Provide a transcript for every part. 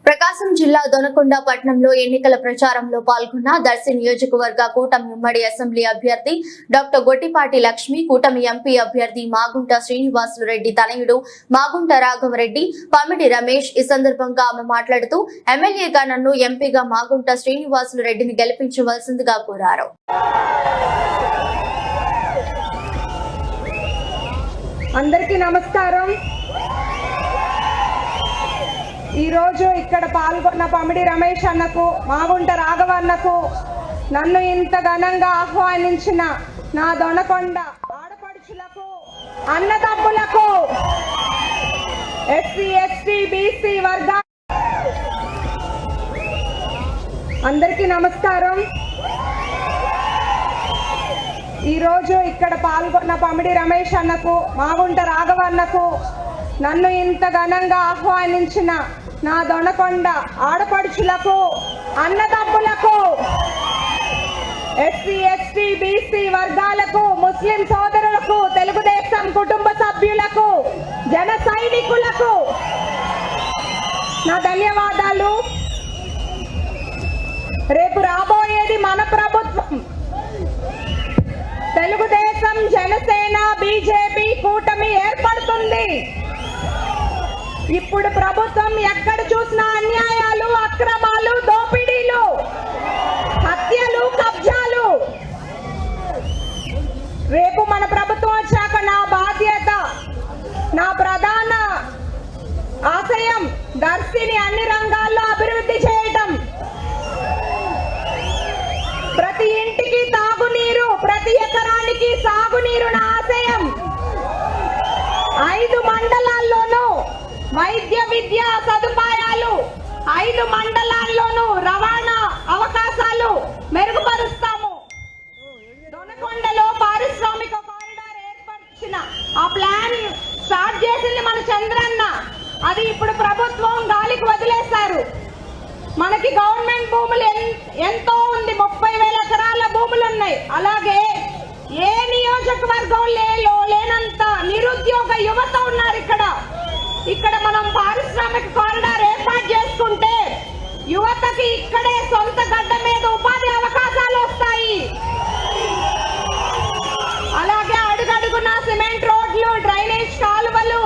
ప్రకాశం జిల్లా దొనకొండ పట్టణంలో ఎన్నికల ప్రచారంలో పాల్గొన్న దర్శి నియోజకవర్గ కూటమి ఉమ్మడి అసెంబ్లీ అభ్యర్థి డాక్టర్ గొట్టిపాటి లక్ష్మి, కూటమి ఎంపీ అభ్యర్థి మాగుంట శ్రీనివాసులు రెడ్డి తనయుడు మాగుంట రాఘవరెడ్డి, పమిడి రమేష్. ఈ సందర్భంగా ఆమె మాట్లాడుతూ ఎమ్మెల్యేగా నన్ను, ఎంపీగా మాగుంట శ్రీనివాసులు రెడ్డిని గెలిపించవలసిందిగా కోరారు. అందరికీ నమస్కారం. ఈరోజు ఇక్కడ పాల్గొన్న పమిడి రమేష్ అన్నకు, మాగుంట రాఘవ అన్నకు, నన్ను ఇంత ఘనంగా ఆహ్వానించిన నా దొనకొండ ఆడపడుచులకు, అన్నదమ్ములకు, ఎస్సీ ఎస్టీ బీసీ వర్గ అందరికీ నమస్కారం. ఈరోజు ఇక్కడ పాల్గొన్న పమిడి రమేష్ అన్నకు, మాగుంట రాఘవ అన్నకు, నన్ను ఇంత ఘనంగా ఆహ్వానించిన నా దొనకొండ ఆడపడుచులకు, అన్నదమ్ములకు, ఎస్సీ ఎస్టీ బీసీ వర్గాలకు, ముస్లిం సోదరులకు, తెలుగుదేశం కుటుంబ సభ్యులకు, జన సైనికులకు నా ధన్యవాదాలు. రేపు రాబోయేది మన ప్రభుత్వం. తెలుగుదేశం, జనసేన, బీజేపీ కూటమి ఏర్పడుతుంది. ఇప్పుడు ప్రభుత్వం ఎక్కడ చూసినా అన్యాయాలు, అక్రమాలు, దోపిడీలు, హత్యలు, కబ్జాలు. రేపు మన ప్రభుత్వం వచ్చాక నా బాధ్యత, నా ప్రధాన ఆశయం దర్శిని అన్ని రంగాల్లో అభివృద్ధి చేయటం. ప్రతి ఇంటికి తాగునీరు, ప్రతి ఎకరానికి సాగునీరు నా ఆశయం. 5 మండలాల్లోనూ వైద్య విద్యా సదుపాయాలు, 5 మండలాల్లోనూ రవాణా అవకాశాలు మెరుగుపరుస్తాము. దొనకొండలో పారిశ్రామిక కారిడార్ ఏర్పరిచిన ఆ ప్లాన్ స్టార్ట్ చేసింది మన చంద్రన్న. అది ఇప్పుడు ప్రభుత్వం గాలికి వదిలేశారు. మనకి గవర్నమెంట్ భూములు ఎంతో ఉంది, 30,000 ఎకరాల భూములు ఉన్నాయి. అలాగే ఏ నియోజకవర్గంలో లేనంత నిరుద్యోగ యువత ఉన్నారు ఇక్కడ మనం పారిశ్రామిక కారిడార్ ఏర్పాటు చేసుకుంటే యువతకి ఇక్కడే సొంత గడ్డ మీద ఉపాధి అవకాశాలు వస్తాయి. అలాగే అడుగడుగున సిమెంట్ రోడ్లు, డ్రైనేజ్ కాలువలు,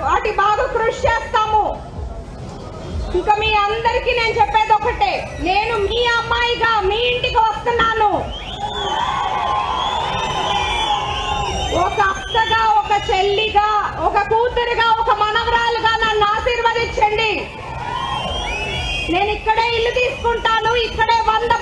వాటి బాగా కృషి చేస్తాము. ఇంకా మీ అందరికీ నేను చెప్పేది ఒకటే, నేను మీ అమ్మాయిగా మీ ఇంటికి వస్తున్నాను. ఒక అత్తగా, ఒక చెల్లిగా, ఒక కూతురుగా, ఒక మనవరాలుగా నన్ను ఆశీర్వదించండి. నేను ఇక్కడే ఇల్లు తీసుకుంటాను, ఇక్కడే 100